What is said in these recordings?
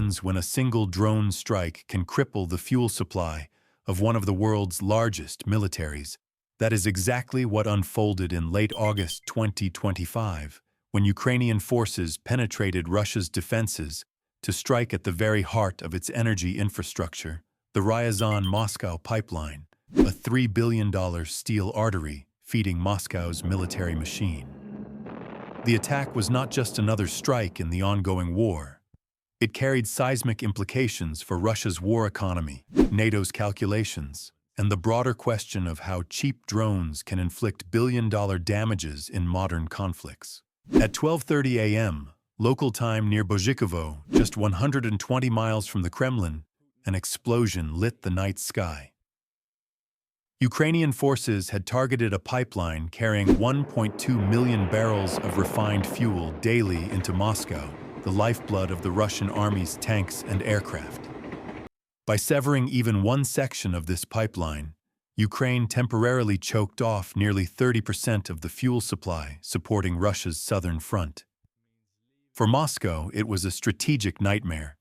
happens when a single drone strike can cripple the fuel supply of one of the world's largest militaries. That is exactly what unfolded in late August 2025, when Ukrainian forces penetrated Russia's defenses to strike at the very heart of its energy infrastructure, the Ryazan-Moscow pipeline, a $3 billion steel artery feeding Moscow's military machine. The attack was not just another strike in the ongoing war. It carried seismic implications for Russia's war economy, NATO's calculations, and the broader question of how cheap drones can inflict billion-dollar damages in modern conflicts. At 12:30 a.m., local time near Bozhikovo, just 120 miles from the Kremlin, an explosion lit the night sky. Ukrainian forces had targeted a pipeline carrying 1.2 million barrels of refined fuel daily into Moscow, the lifeblood of the Russian army's tanks and aircraft. By severing even one section of this pipeline, Ukraine temporarily choked off nearly 30% of the fuel supply supporting Russia's southern front. For Moscow, it was a strategic nightmare.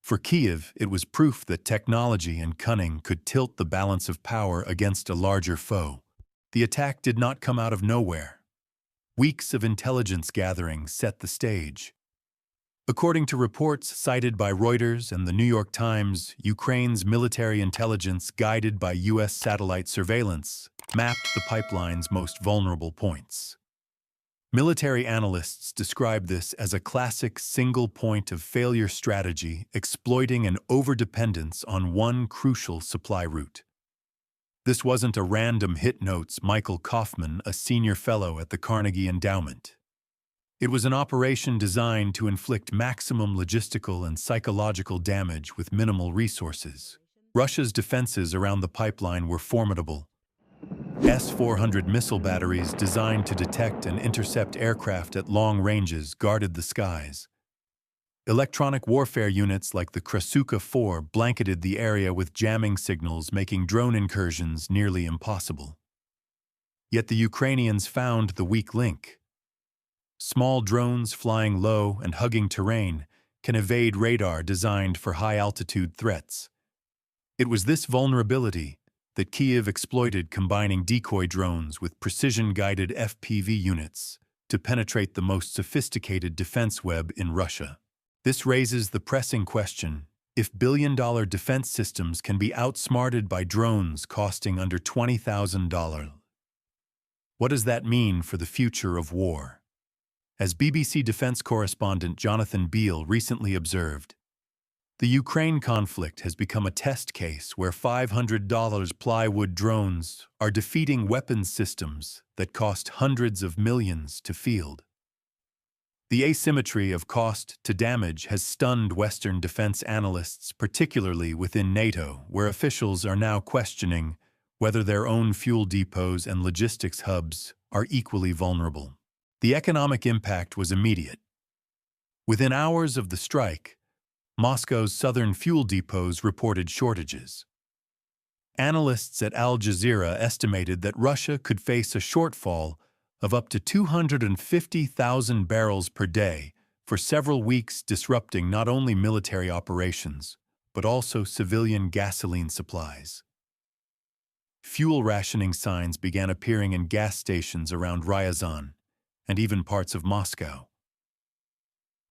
For Kyiv, it was proof that technology and cunning could tilt the balance of power against a larger foe. The attack did not come out of nowhere. Weeks of intelligence gathering set the stage. According to reports cited by Reuters and the New York Times, Ukraine's military intelligence, guided by U.S. satellite surveillance, mapped the pipeline's most vulnerable points. Military analysts describe this as a classic single point of failure strategy exploiting an overdependence on one crucial supply route. This wasn't a random hit, notes Michael Kaufman, a senior fellow at the Carnegie Endowment. It was an operation designed to inflict maximum logistical and psychological damage with minimal resources. Russia's defenses around the pipeline were formidable. S-400 missile batteries designed to detect and intercept aircraft at long ranges guarded the skies. Electronic warfare units like the Krasuka-4 blanketed the area with jamming signals, making drone incursions nearly impossible. Yet the Ukrainians found the weak link. Small drones flying low and hugging terrain can evade radar designed for high-altitude threats. It was this vulnerability that Kyiv exploited, combining decoy drones with precision-guided FPV units to penetrate the most sophisticated defense web in Russia. This raises the pressing question: if billion-dollar defense systems can be outsmarted by drones costing under $20,000, what does that mean for the future of war? As BBC defense correspondent Jonathan Beale recently observed, the Ukraine conflict has become a test case where $500 plywood drones are defeating weapons systems that cost hundreds of millions to field. The asymmetry of cost to damage has stunned Western defense analysts, particularly within NATO, where officials are now questioning whether their own fuel depots and logistics hubs are equally vulnerable. The economic impact was immediate. Within hours of the strike, Moscow's southern fuel depots reported shortages. Analysts at Al Jazeera estimated that Russia could face a shortfall of up to 250,000 barrels per day for several weeks, disrupting not only military operations, but also civilian gasoline supplies. Fuel rationing signs began appearing in gas stations around Ryazan and even parts of Moscow.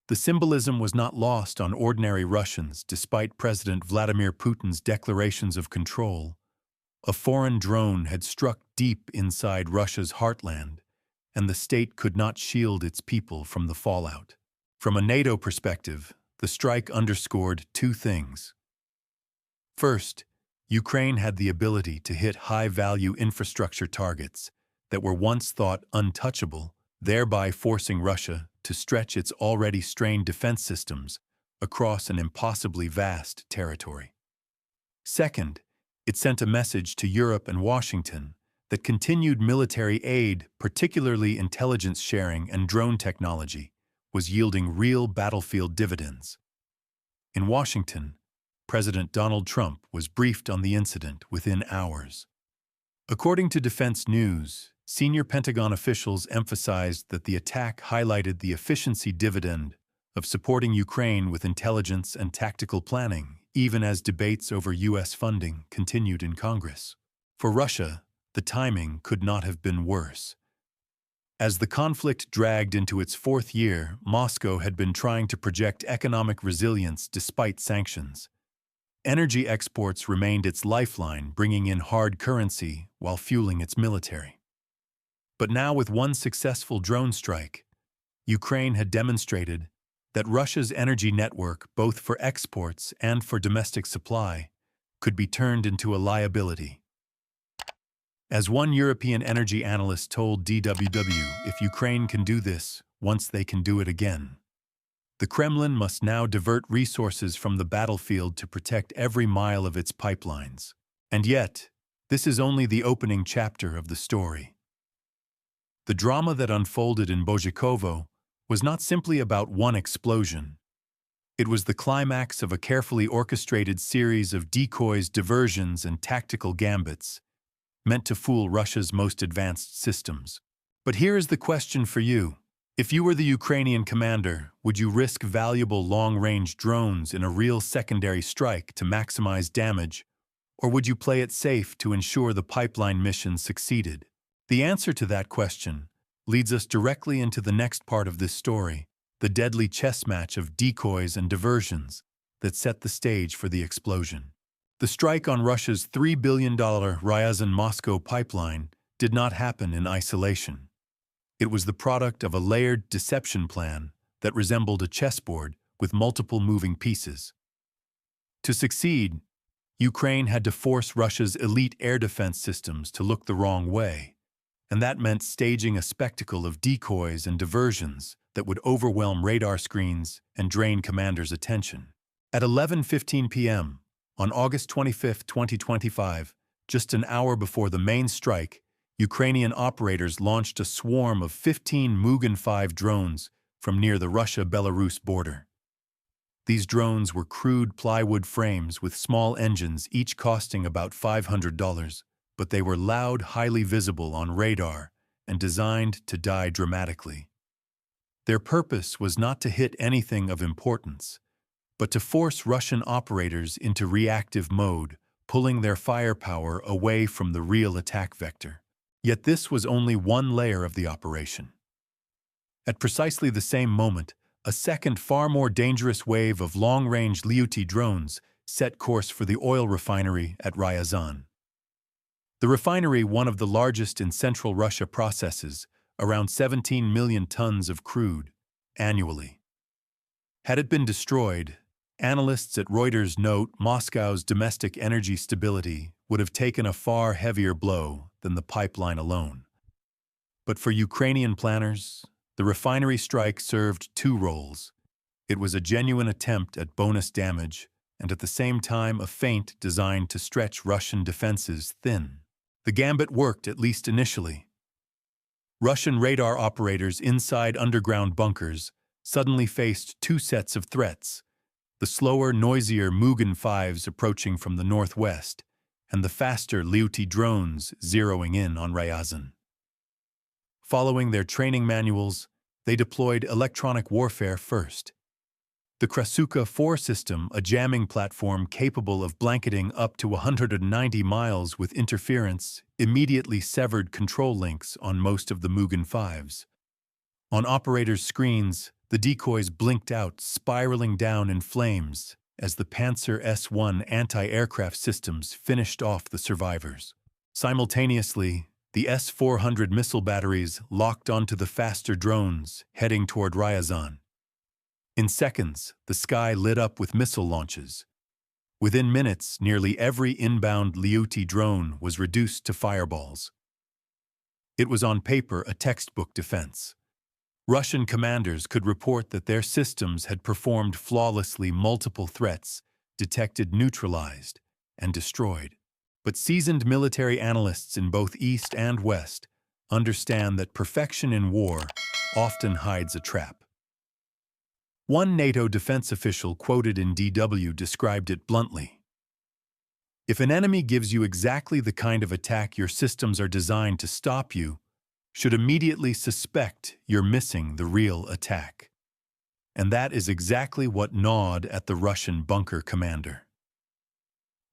The symbolism was not lost on ordinary Russians. Despite President Vladimir Putin's declarations of control, a foreign drone had struck deep inside Russia's heartland, and the state could not shield its people from the fallout. From a NATO perspective, the strike underscored two things. First, Ukraine had the ability to hit high-value infrastructure targets that were once thought untouchable, thereby forcing Russia to stretch its already strained defense systems across an impossibly vast territory. Second, it sent a message to Europe and Washington that continued military aid, particularly intelligence sharing and drone technology, was yielding real battlefield dividends. In Washington, President Donald Trump was briefed on the incident within hours. According to Defense News, senior Pentagon officials emphasized that the attack highlighted the efficiency dividend of supporting Ukraine with intelligence and tactical planning, even as debates over U.S. funding continued in Congress. For Russia, the timing could not have been worse. As the conflict dragged into its fourth year, Moscow had been trying to project economic resilience despite sanctions. Energy exports remained its lifeline, bringing in hard currency while fueling its military. But now, with one successful drone strike, Ukraine had demonstrated that Russia's energy network, both for exports and for domestic supply, could be turned into a liability. As one European energy analyst told DWW, if Ukraine can do this, once they can do it again. The Kremlin must now divert resources from the battlefield to protect every mile of its pipelines. And yet, this is only the opening chapter of the story. The drama that unfolded in Bozhikovo was not simply about one explosion. It was the climax of a carefully orchestrated series of decoys, diversions, and tactical gambits, meant to fool Russia's most advanced systems. But here is the question for you. If you were the Ukrainian commander, would you risk valuable long-range drones in a real secondary strike to maximize damage, or would you play it safe to ensure the pipeline mission succeeded? The answer to that question leads us directly into the next part of this story, the deadly chess match of decoys and diversions that set the stage for the explosion. The strike on Russia's $3 billion Ryazan-Moscow pipeline did not happen in isolation. It was the product of a layered deception plan that resembled a chessboard with multiple moving pieces. To succeed, Ukraine had to force Russia's elite air defense systems to look the wrong way, and that meant staging a spectacle of decoys and diversions that would overwhelm radar screens and drain commanders' attention. At 11:15 p.m., on August 25, 2025, just an hour before the main strike, Ukrainian operators launched a swarm of 15 Mugen 5 drones from near the Russia-Belarus border. These drones were crude plywood frames with small engines, each costing about $500, but they were loud, highly visible on radar, and designed to die dramatically. Their purpose was not to hit anything of importance, but to force Russian operators into reactive mode, pulling their firepower away from the real attack vector. Yet this was only one layer of the operation. At precisely the same moment, a second, far more dangerous wave of long-range Lyuty drones set course for the oil refinery at Ryazan. The refinery, one of the largest in central Russia, processes around 17 million tons of crude annually. Had it been destroyed, analysts at Reuters note Moscow's domestic energy stability would have taken a far heavier blow than the pipeline alone. But for Ukrainian planners, the refinery strike served two roles. It was a genuine attempt at bonus damage, and at the same time a feint designed to stretch Russian defenses thin. The gambit worked, at least initially. Russian radar operators inside underground bunkers suddenly faced two sets of threats: the slower, noisier Mugen 5s approaching from the northwest, and the faster Lyuty drones zeroing in on Ryazan. Following their training manuals, they deployed electronic warfare first. The Krasuka 4 system, a jamming platform capable of blanketing up to 190 miles with interference, immediately severed control links on most of the Mugen 5s. On operators' screens, the decoys blinked out, spiraling down in flames as the Panzer S-1 anti-aircraft systems finished off the survivors. Simultaneously, the S-400 missile batteries locked onto the faster drones heading toward Ryazan. In seconds, the sky lit up with missile launches. Within minutes, nearly every inbound Lyuty drone was reduced to fireballs. It was on paper a textbook defense. Russian commanders could report that their systems had performed flawlessly, multiple threats detected, neutralized, and destroyed. But seasoned military analysts in both East and West understand that perfection in war often hides a trap. One NATO defense official quoted in DW described it bluntly. If an enemy gives you exactly the kind of attack your systems are designed to stop, you should immediately suspect you're missing the real attack. And that is exactly what gnawed at the Russian bunker commander.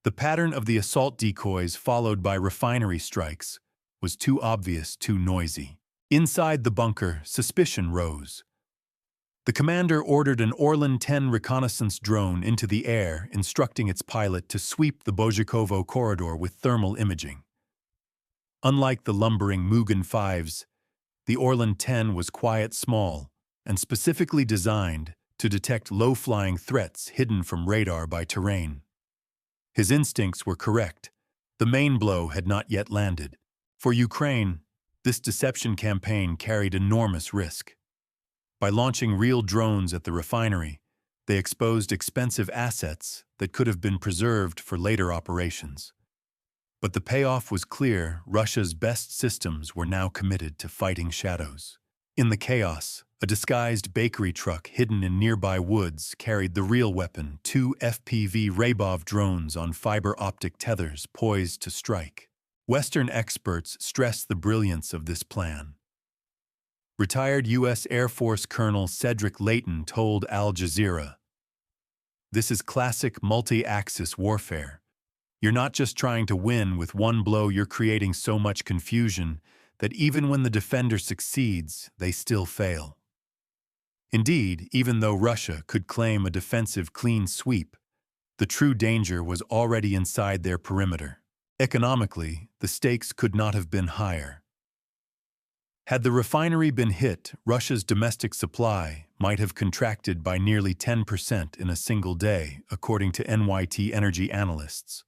The pattern of the assault decoys followed by refinery strikes was too obvious, too noisy. Inside the bunker, suspicion rose. The commander ordered an Orlan-10 reconnaissance drone into the air, instructing its pilot to sweep the Bozhikovo corridor with thermal imaging. Unlike the lumbering Mugen 5s, the Orlan-10 was quiet, small, and specifically designed to detect low-flying threats hidden from radar by terrain. His instincts were correct. The main blow had not yet landed. For Ukraine, this deception campaign carried enormous risk. By launching real drones at the refinery, they exposed expensive assets that could have been preserved for later operations. But the payoff was clear. Russia's best systems were now committed to fighting shadows. In the chaos, a disguised bakery truck hidden in nearby woods carried the real weapon, 2 FPV Rybov drones on fiber-optic tethers poised to strike. Western experts stress the brilliance of this plan. Retired U.S. Air Force Colonel Cedric Leighton told Al Jazeera, "This is classic multi-axis warfare. You're not just trying to win with one blow, you're creating so much confusion that even when the defender succeeds, they still fail." Indeed, even though Russia could claim a defensive clean sweep, the true danger was already inside their perimeter. Economically, the stakes could not have been higher. Had the refinery been hit, Russia's domestic supply might have contracted by nearly 10% in a single day, according to NYT energy analysts.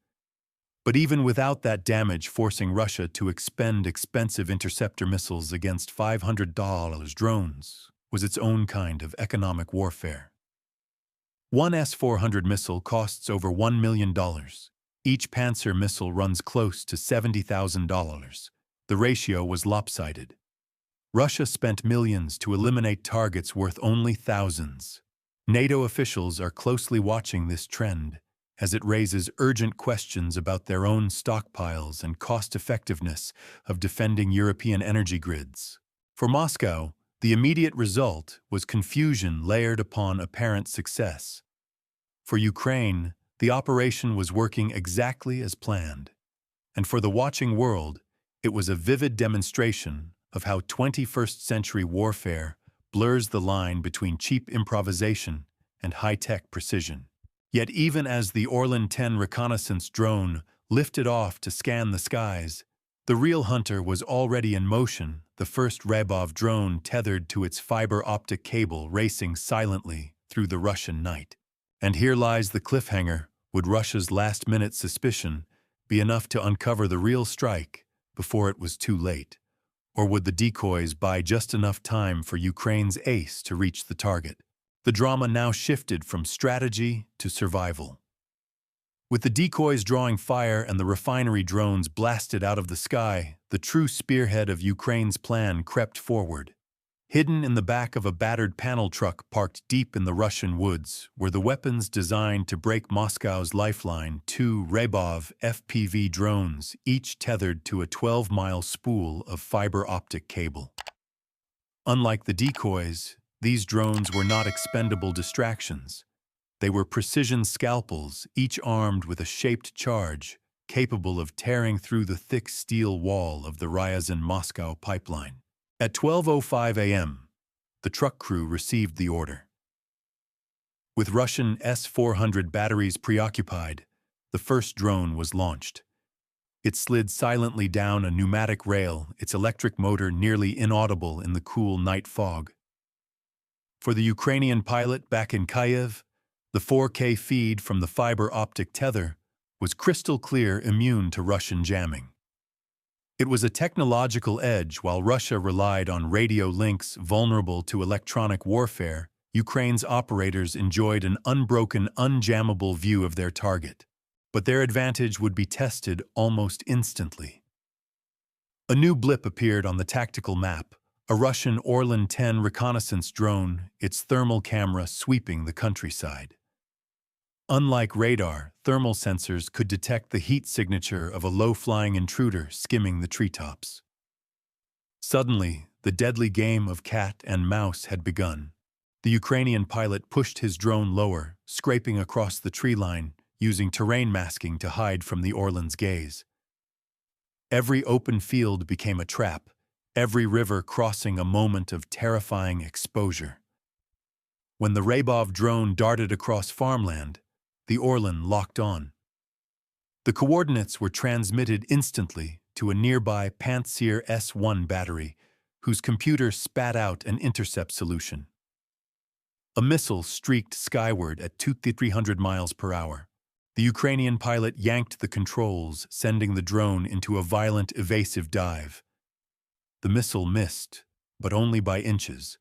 But even without that damage, forcing Russia to expend expensive interceptor missiles against $500 drones was its own kind of economic warfare. One S-400 missile costs over $1 million. Each Panzer missile runs close to $70,000. The ratio was lopsided. Russia spent millions to eliminate targets worth only thousands. NATO officials are closely watching this trend, as it raises urgent questions about their own stockpiles and cost-effectiveness of defending European energy grids. For Moscow, the immediate result was confusion layered upon apparent success. For Ukraine, the operation was working exactly as planned. And for the watching world, it was a vivid demonstration of how 21st century warfare blurs the line between cheap improvisation and high-tech precision. Yet even as the Orlan-10 reconnaissance drone lifted off to scan the skies, the real hunter was already in motion, the first Rybov drone tethered to its fiber-optic cable racing silently through the Russian night. And here lies the cliffhanger. Would Russia's last-minute suspicion be enough to uncover the real strike before it was too late? Or would the decoys buy just enough time for Ukraine's ace to reach the target? The drama now shifted from strategy to survival. With the decoys drawing fire and the refinery drones blasted out of the sky, the true spearhead of Ukraine's plan crept forward. Hidden in the back of a battered panel truck parked deep in the Russian woods were the weapons designed to break Moscow's lifeline, 2 Rybov FPV drones, each tethered to a 12-mile spool of fiber-optic cable. Unlike the decoys, these drones were not expendable distractions. They were precision scalpels, each armed with a shaped charge, capable of tearing through the thick steel wall of the Ryazan-Moscow pipeline. At 12:05 a.m., the truck crew received the order. With Russian S-400 batteries preoccupied, the first drone was launched. It slid silently down a pneumatic rail, its electric motor nearly inaudible in the cool night fog. For the Ukrainian pilot back in Kyiv, the 4K feed from the fiber-optic tether was crystal clear, immune to Russian jamming. It was a technological edge. While Russia relied on radio links vulnerable to electronic warfare, Ukraine's operators enjoyed an unbroken, unjammable view of their target. But their advantage would be tested almost instantly. A new blip appeared on the tactical map, a Russian Orlan-10 reconnaissance drone, its thermal camera sweeping the countryside. Unlike radar, thermal sensors could detect the heat signature of a low-flying intruder skimming the treetops. Suddenly, the deadly game of cat and mouse had begun. The Ukrainian pilot pushed his drone lower, scraping across the tree line, using terrain masking to hide from the Orlan's gaze. Every open field became a trap, every river crossing a moment of terrifying exposure. When the Rybov drone darted across farmland, the Orlan locked on. The coordinates were transmitted instantly to a nearby Pantsir S-1 battery, whose computer spat out an intercept solution. A missile streaked skyward at 2,300 miles per hour. The Ukrainian pilot yanked the controls, sending the drone into a violent evasive dive. The missile missed, but only by inches.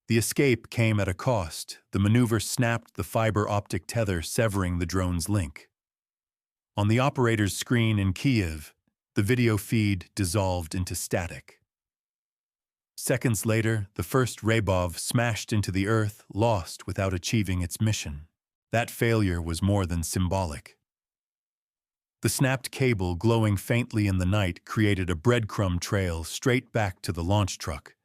The escape came at a cost. The maneuver snapped the fiber optic tether, severing the drone's link. On the operator's screen in Kyiv, the video feed dissolved into static. Seconds later, the first Rybov smashed into the earth, lost without achieving its mission. That failure was more than symbolic. The snapped cable glowing faintly in the night created a breadcrumb trail straight back to the launch truck.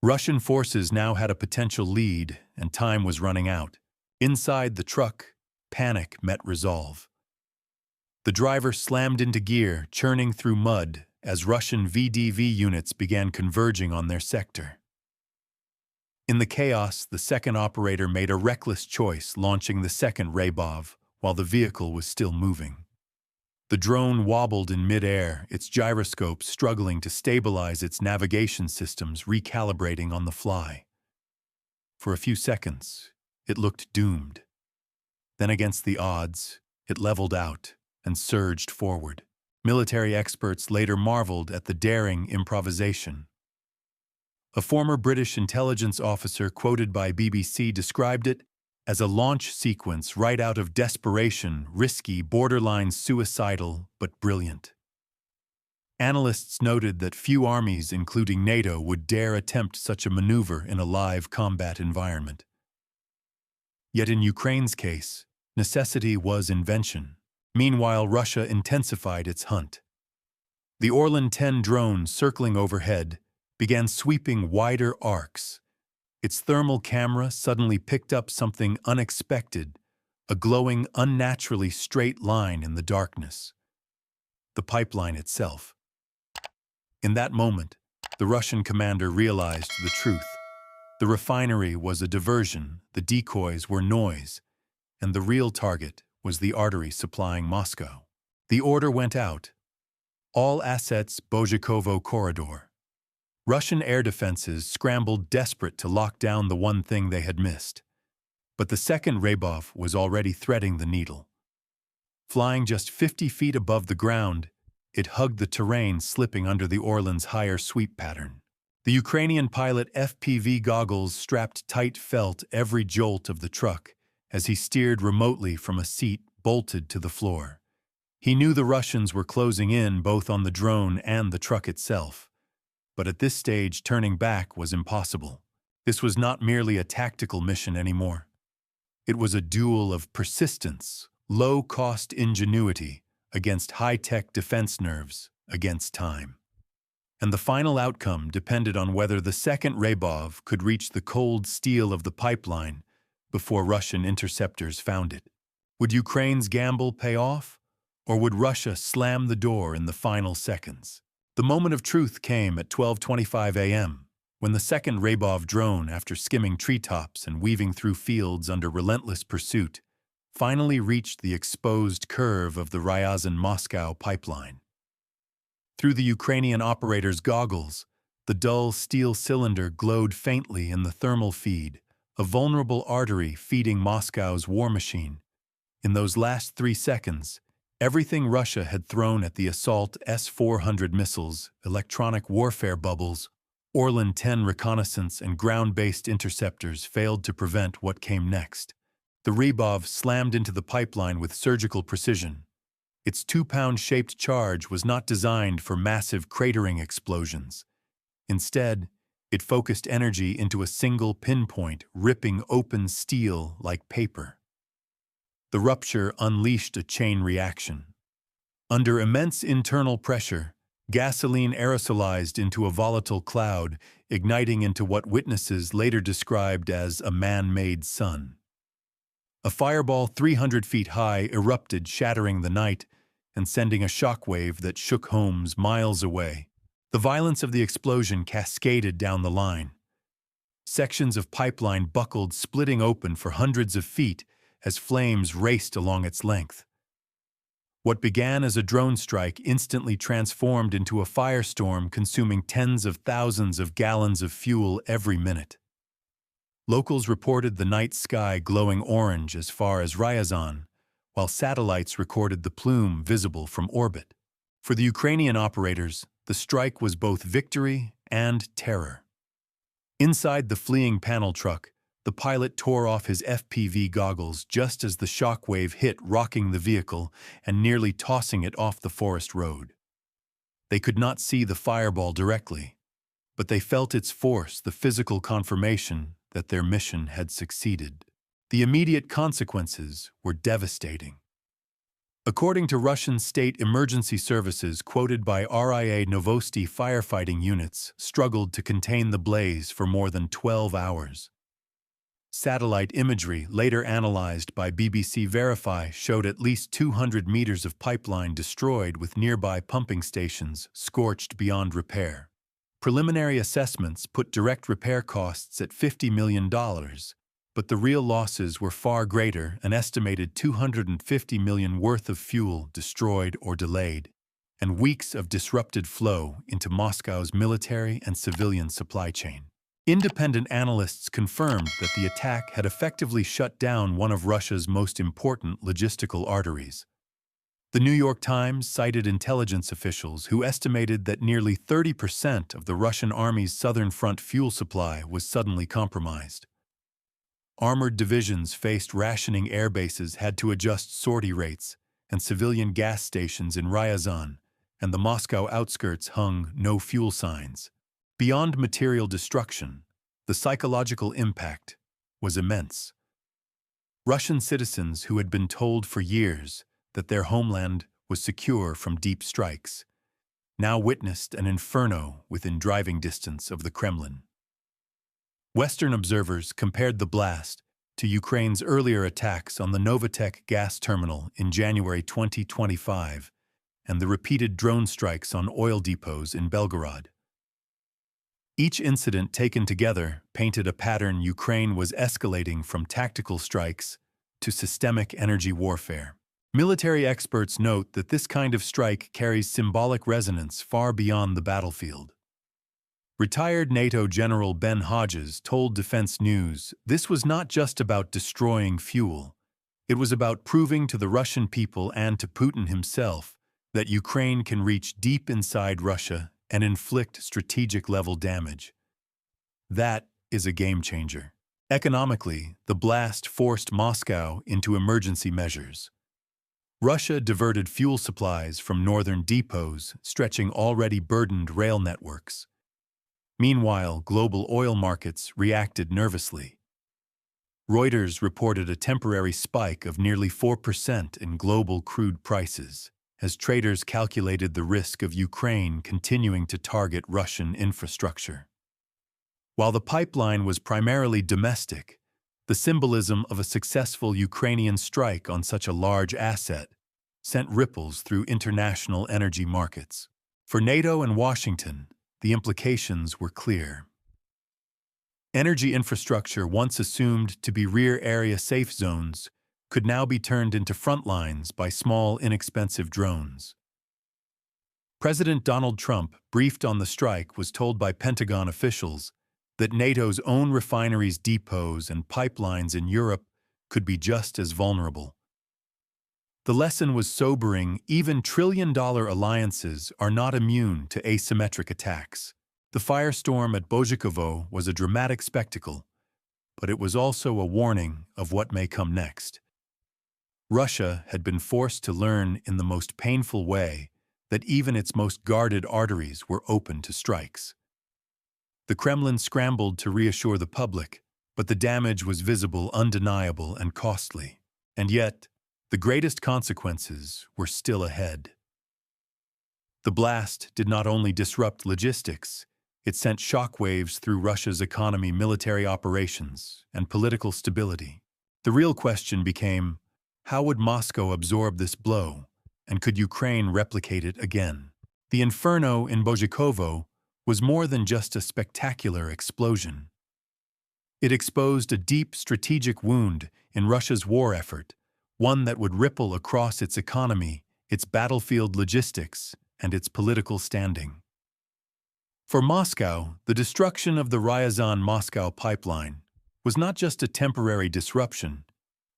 Russian forces now had a potential lead, and time was running out. Inside the truck, panic met resolve. The driver slammed into gear, churning through mud, as Russian VDV units began converging on their sector. In the chaos, the second operator made a reckless choice, launching the second Rybov while the vehicle was still moving. The drone wobbled in mid-air, its gyroscope struggling to stabilize its navigation systems, recalibrating on the fly. For a few seconds, it looked doomed. Then, against the odds, it leveled out and surged forward. Military experts later marveled at the daring improvisation. A former British intelligence officer quoted by BBC described it as a launch sequence right out of desperation, risky, borderline suicidal, but brilliant. Analysts noted that few armies, including NATO, would dare attempt such a maneuver in a live combat environment. Yet in Ukraine's case, necessity was invention. Meanwhile, Russia intensified its hunt. The Orlan 10 drone, circling overhead, began sweeping wider arcs. Its thermal camera suddenly picked up something unexpected, a glowing, unnaturally straight line in the darkness. The pipeline itself. In that moment, the Russian commander realized the truth. The refinery was a diversion, the decoys were noise, and the real target was the artery supplying Moscow. The order went out. All assets Bozhikovo corridor. Russian air defenses scrambled, desperate to lock down the one thing they had missed. But the second Rybov was already threading the needle. Flying just 50 feet above the ground, it hugged the terrain, slipping under the Orlan's higher sweep pattern. The Ukrainian pilot FPV goggles strapped tight felt every jolt of the truck as he steered remotely from a seat bolted to the floor. He knew the Russians were closing in both on the drone and the truck itself. But at this stage, turning back was impossible. This was not merely a tactical mission anymore. It was a duel of persistence, low-cost ingenuity against high-tech defense nerves, against time. And the final outcome depended on whether the second Rybov could reach the cold steel of the pipeline before Russian interceptors found it. Would Ukraine's gamble pay off, or would Russia slam the door in the final seconds? The moment of truth came at 12:25 a.m., when the second Rybov drone, after skimming treetops and weaving through fields under relentless pursuit, finally reached the exposed curve of the Ryazan-Moscow pipeline. Through the Ukrainian operator's goggles, the dull steel cylinder glowed faintly in the thermal feed, a vulnerable artery feeding Moscow's war machine. In those last 3 seconds, everything Russia had thrown at the assault S-400 missiles, electronic warfare bubbles, Orlan 10 reconnaissance and ground-based interceptors failed to prevent what came next. The Rybov slammed into the pipeline with surgical precision. Its 2-pound-shaped charge was not designed for massive cratering explosions. Instead, it focused energy into a single pinpoint, ripping open steel like paper. The rupture unleashed a chain reaction. Under immense internal pressure, Gasoline aerosolized into a volatile cloud, igniting into what witnesses later described as a man-made sun. A fireball 300 feet high erupted, shattering the night and sending a shockwave that shook homes miles away. The violence of the explosion cascaded down the line. Sections of pipeline buckled, splitting open for hundreds of feet as flames raced along its length. What began as a drone strike instantly transformed into a firestorm, consuming tens of thousands of gallons of fuel every minute. Locals reported the night sky glowing orange as far as Ryazan, while satellites recorded the plume visible from orbit. For the Ukrainian operators, the strike was both victory and terror. Inside the fleeing panel truck, the pilot tore off his FPV goggles just as the shockwave hit, rocking the vehicle and nearly tossing it off the forest road. They could not see the fireball directly, but they felt its force, the physical confirmation that their mission had succeeded. The immediate consequences were devastating. According to Russian state emergency services quoted by RIA Novosti, firefighting units struggled to contain the blaze for more than 12 hours. Satellite imagery, later analyzed by BBC Verify, showed at least 200 meters of pipeline destroyed, with nearby pumping stations scorched beyond repair. Preliminary assessments put direct repair costs at $50 million, but the real losses were far greater, an estimated $250 million worth of fuel destroyed or delayed, and weeks of disrupted flow into Moscow's military and civilian supply chain. Independent analysts confirmed that the attack had effectively shut down one of Russia's most important logistical arteries. The New York Times cited intelligence officials who estimated that nearly 30% of the Russian army's southern front fuel supply was suddenly compromised. Armored divisions faced rationing, air bases had to adjust sortie rates, and civilian gas stations in Ryazan and the Moscow outskirts hung no fuel signs. Beyond material destruction, the psychological impact was immense. Russian citizens who had been told for years that their homeland was secure from deep strikes now witnessed an inferno within driving distance of the Kremlin. Western observers compared the blast to Ukraine's earlier attacks on the Novatek gas terminal in January 2025 and the repeated drone strikes on oil depots in Belgorod. Each incident taken together painted a pattern: Ukraine was escalating from tactical strikes to systemic energy warfare. Military experts note that this kind of strike carries symbolic resonance far beyond the battlefield. Retired NATO General Ben Hodges told Defense News this was not just about destroying fuel. It was about proving to the Russian people and to Putin himself that Ukraine can reach deep inside Russia and inflict strategic-level damage. That is a game-changer. Economically, the blast forced Moscow into emergency measures. Russia diverted fuel supplies from northern depots, stretching already burdened rail networks. Meanwhile, global oil markets reacted nervously. Reuters reported a temporary spike of nearly 4% in global crude prices, as traders calculated the risk of Ukraine continuing to target Russian infrastructure. While the pipeline was primarily domestic, the symbolism of a successful Ukrainian strike on such a large asset sent ripples through international energy markets. For NATO and Washington, the implications were clear. Energy infrastructure, once assumed to be rear area safe zones, could now be turned into front lines by small, inexpensive drones. President Donald Trump, briefed on the strike, was told by Pentagon officials that NATO's own refineries, depots, and pipelines in Europe could be just as vulnerable. The lesson was sobering: even trillion-dollar alliances are not immune to asymmetric attacks. The firestorm at Bozhikovo was a dramatic spectacle, but it was also a warning of what may come next. Russia had been forced to learn in the most painful way that even its most guarded arteries were open to strikes. The Kremlin scrambled to reassure the public, but the damage was visible, undeniable, and costly. And yet, the greatest consequences were still ahead. The blast did not only disrupt logistics, it sent shockwaves through Russia's economy, military operations, and political stability. The real question became, how would Moscow absorb this blow, and could Ukraine replicate it again? The inferno in Bozhikovo was more than just a spectacular explosion. It exposed a deep strategic wound in Russia's war effort, one that would ripple across its economy, its battlefield logistics, and its political standing. For Moscow, the destruction of the Ryazan-Moscow pipeline was not just a temporary disruption,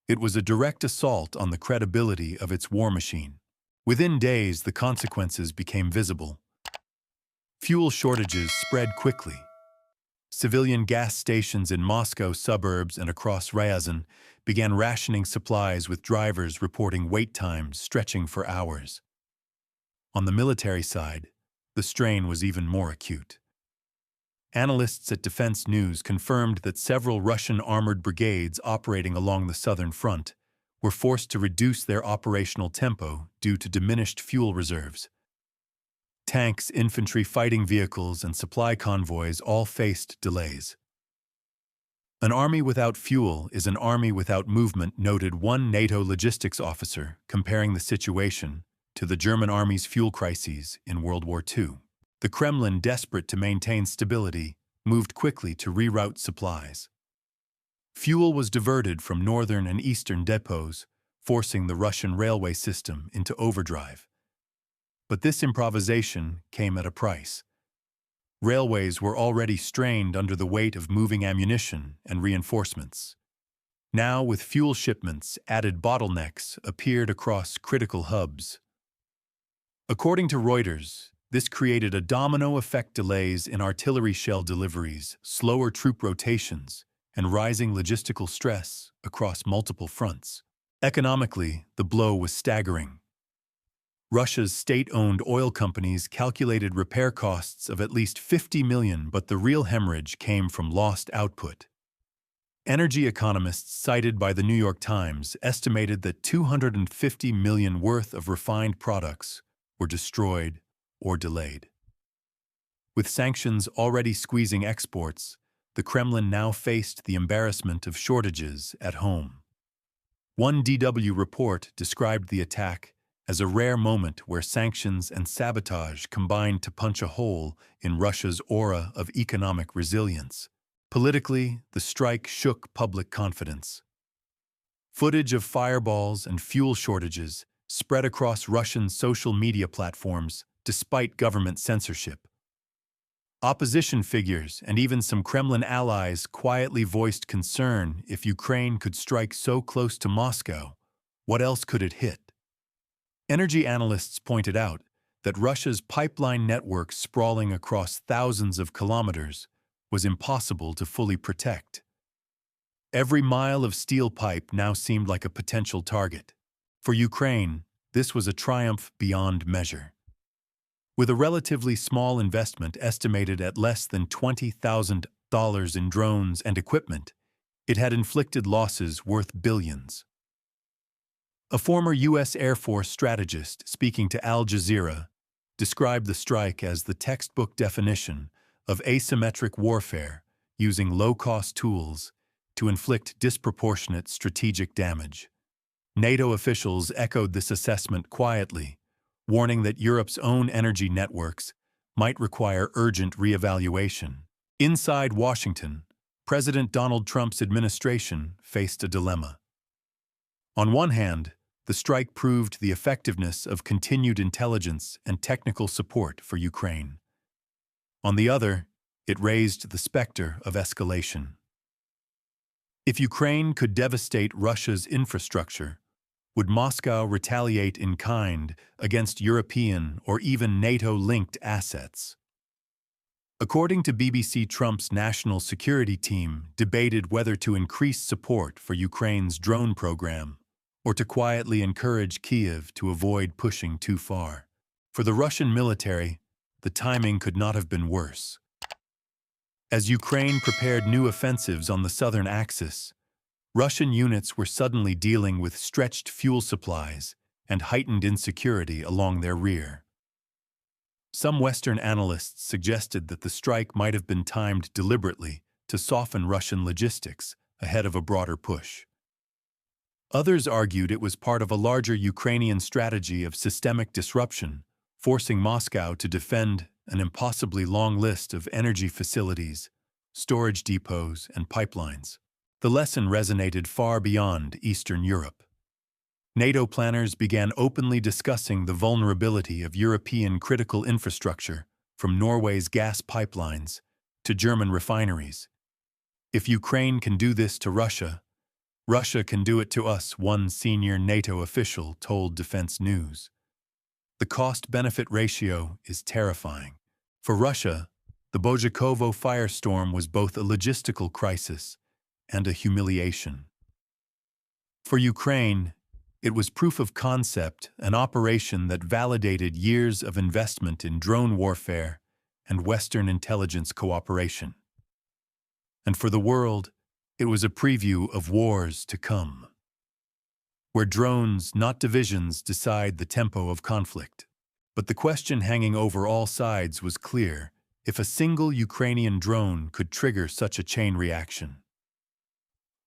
it was a direct assault on the credibility of its war machine. Within days, the consequences became visible. Fuel shortages spread quickly. Civilian gas stations in Moscow suburbs and across Ryazan began rationing supplies, with drivers reporting wait times stretching for hours. On the military side, the strain was even more acute. Analysts at Defense News confirmed that several Russian armored brigades operating along the southern front were forced to reduce their operational tempo due to diminished fuel reserves. Tanks, infantry, fighting vehicles, and supply convoys all faced delays. An army without fuel is an army without movement, noted one NATO logistics officer, comparing the situation to the German army's fuel crises in World War II. The Kremlin, desperate to maintain stability, moved quickly to reroute supplies. Fuel was diverted from northern and eastern depots, forcing the Russian railway system into overdrive. But this improvisation came at a price. Railways were already strained under the weight of moving ammunition and reinforcements. Now, with fuel shipments, added bottlenecks appeared across critical hubs. According to Reuters, this created a domino effect: delays in artillery shell deliveries, slower troop rotations, and rising logistical stress across multiple fronts. Economically, the blow was staggering. Russia's state-owned oil companies calculated repair costs of at least $50 million, but the real hemorrhage came from lost output. Energy economists cited by the New York Times estimated that $250 million worth of refined products were destroyed or delayed. With sanctions already squeezing exports, the Kremlin now faced the embarrassment of shortages at home. One DW report described the attack as a rare moment where sanctions and sabotage combined to punch a hole in Russia's aura of economic resilience. Politically, the strike shook public confidence. Footage of fireballs and fuel shortages spread across Russian social media platforms despite government censorship. Opposition figures and even some Kremlin allies quietly voiced concern: if Ukraine could strike so close to Moscow, what else could it hit? Energy analysts pointed out that Russia's pipeline network, sprawling across thousands of kilometers, was impossible to fully protect. Every mile of steel pipe now seemed like a potential target. For Ukraine, this was a triumph beyond measure. With a relatively small investment estimated at less than $20,000 in drones and equipment, it had inflicted losses worth billions. A former U.S. Air Force strategist speaking to Al Jazeera described the strike as the textbook definition of asymmetric warfare, using low-cost tools to inflict disproportionate strategic damage. NATO officials echoed this assessment quietly, warning that Europe's own energy networks might require urgent reevaluation. Inside Washington, President Donald Trump's administration faced a dilemma. On one hand, the strike proved the effectiveness of continued intelligence and technical support for Ukraine. On the other, it raised the specter of escalation. If Ukraine could devastate Russia's infrastructure, would Moscow retaliate in kind against European or even NATO-linked assets? According to BBC, Trump's national security team debated whether to increase support for Ukraine's drone program or to quietly encourage Kyiv to avoid pushing too far. For the Russian military, the timing could not have been worse. As Ukraine prepared new offensives on the southern axis, Russian units were suddenly dealing with stretched fuel supplies and heightened insecurity along their rear. Some Western analysts suggested that the strike might have been timed deliberately to soften Russian logistics ahead of a broader push. Others argued it was part of a larger Ukrainian strategy of systemic disruption, forcing Moscow to defend an impossibly long list of energy facilities, storage depots, and pipelines. The lesson resonated far beyond Eastern Europe. NATO planners began openly discussing the vulnerability of European critical infrastructure, from Norway's gas pipelines to German refineries. If Ukraine can do this to Russia, Russia can do it to us, one senior NATO official told Defense News. The cost-benefit ratio is terrifying. For Russia, the Bozhikovo firestorm was both a logistical crisis and a humiliation. For Ukraine, it was proof of concept, an operation that validated years of investment in drone warfare and Western intelligence cooperation. And for the world, it was a preview of wars to come, where drones, not divisions, decide the tempo of conflict. But the question hanging over all sides was clear: if a single Ukrainian drone could trigger such a chain reaction.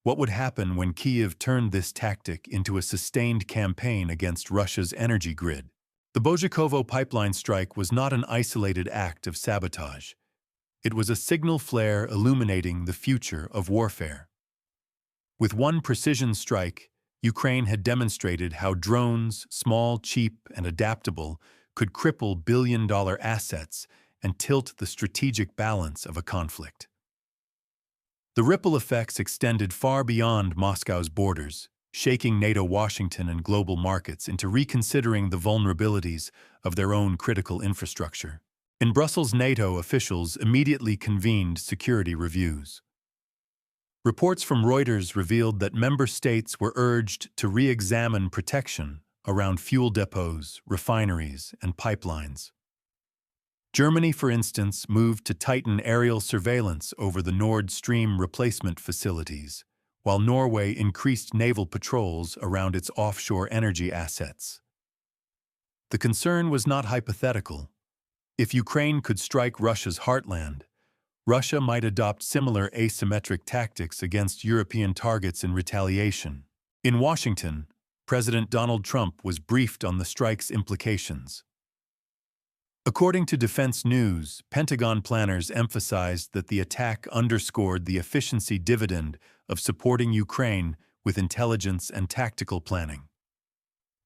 What would happen when Kyiv turned this tactic into a sustained campaign against Russia's energy grid? The Bozhikovo pipeline strike was not an isolated act of sabotage. It was a signal flare illuminating the future of warfare. With one precision strike, Ukraine had demonstrated how drones, small, cheap, and adaptable, could cripple billion-dollar assets and tilt the strategic balance of a conflict. The ripple effects extended far beyond Moscow's borders, shaking NATO, Washington, and global markets into reconsidering the vulnerabilities of their own critical infrastructure. In Brussels, NATO officials immediately convened security reviews. Reports from Reuters revealed that member states were urged to re-examine protection around fuel depots, refineries, and pipelines. Germany, for instance, moved to tighten aerial surveillance over the Nord Stream replacement facilities, while Norway increased naval patrols around its offshore energy assets. The concern was not hypothetical. If Ukraine could strike Russia's heartland, Russia might adopt similar asymmetric tactics against European targets in retaliation. In Washington, President Donald Trump was briefed on the strike's implications. According to Defense News, Pentagon planners emphasized that the attack underscored the efficiency dividend of supporting Ukraine with intelligence and tactical planning.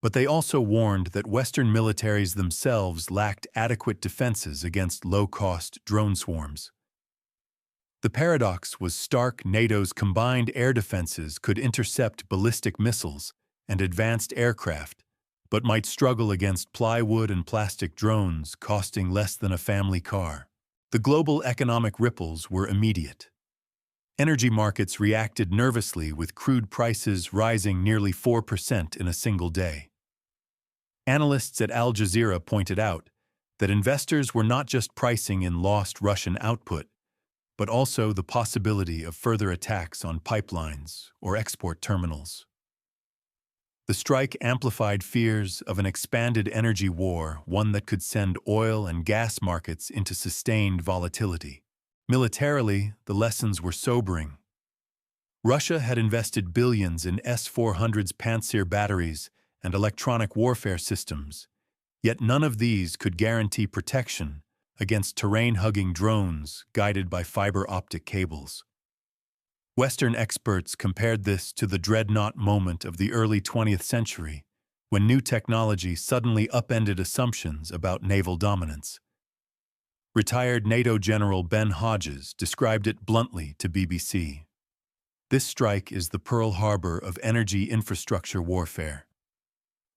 But they also warned that Western militaries themselves lacked adequate defenses against low-cost drone swarms. The paradox was stark: NATO's combined air defenses could intercept ballistic missiles and advanced aircraft, but might struggle against plywood and plastic drones costing less than a family car. The global economic ripples were immediate. Energy markets reacted nervously, with crude prices rising nearly 4% in a single day. Analysts at Al Jazeera pointed out that investors were not just pricing in lost Russian output, but also the possibility of further attacks on pipelines or export terminals. The strike amplified fears of an expanded energy war, one that could send oil and gas markets into sustained volatility. Militarily, the lessons were sobering. Russia had invested billions in S-400's Pantsir batteries and electronic warfare systems, yet none of these could guarantee protection against terrain-hugging drones guided by fiber-optic cables. Western experts compared this to the dreadnought moment of the early 20th century, when new technology suddenly upended assumptions about naval dominance. Retired NATO General Ben Hodges described it bluntly to BBC. This strike is the Pearl Harbor of energy infrastructure warfare.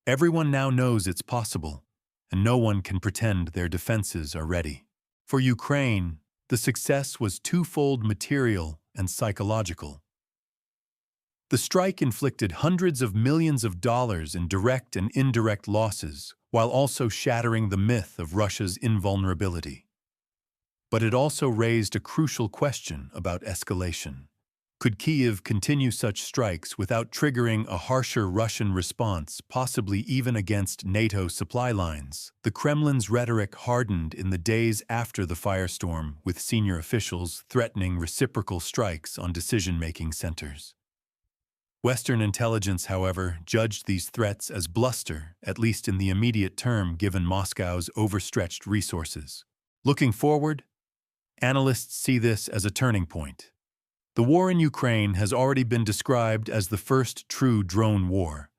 Everyone now knows it's possible, and no one can pretend their defenses are ready. For Ukraine, the success was twofold: material and psychological. The strike inflicted hundreds of millions of dollars in direct and indirect losses, while also shattering the myth of Russia's invulnerability. But it also raised a crucial question about escalation. Could Kyiv continue such strikes without triggering a harsher Russian response, possibly even against NATO supply lines? The Kremlin's rhetoric hardened in the days after the firestorm, with senior officials threatening reciprocal strikes on decision-making centers. Western intelligence, however, judged these threats as bluster, at least in the immediate term given Moscow's overstretched resources. Looking forward, analysts see this as a turning point. The war in Ukraine has already been described as the first true drone war,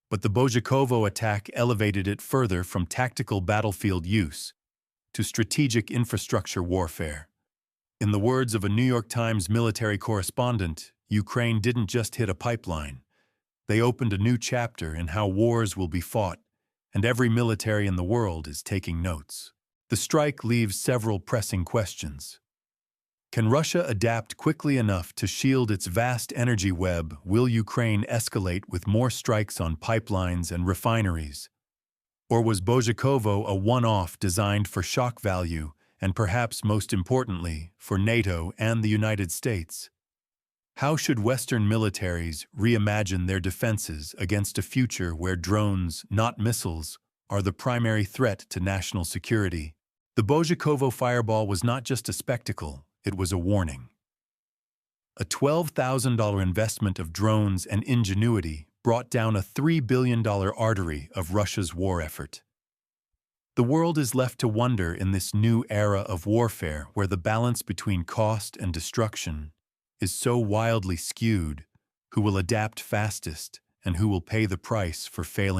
but the Bozhikovo attack elevated it further from tactical battlefield use to strategic infrastructure warfare. In the words of a New York Times military correspondent, Ukraine didn't just hit a pipeline. They opened a new chapter in how wars will be fought, and every military in the world is taking notes. The strike leaves several pressing questions. Can Russia adapt quickly enough to shield its vast energy web? Will Ukraine escalate with more strikes on pipelines and refineries? Or was Bozhikovo a one-off designed for shock value and perhaps most importantly, for NATO and the United States? How should Western militaries reimagine their defenses against a future where drones, not missiles, are the primary threat to national security? The Bozhikovo fireball was not just a spectacle. It was a warning. A $12,000 investment of drones and ingenuity brought down a $3 billion artery of Russia's war effort. The world is left to wonder in this new era of warfare where the balance between cost and destruction is so wildly skewed, who will adapt fastest and who will pay the price for failing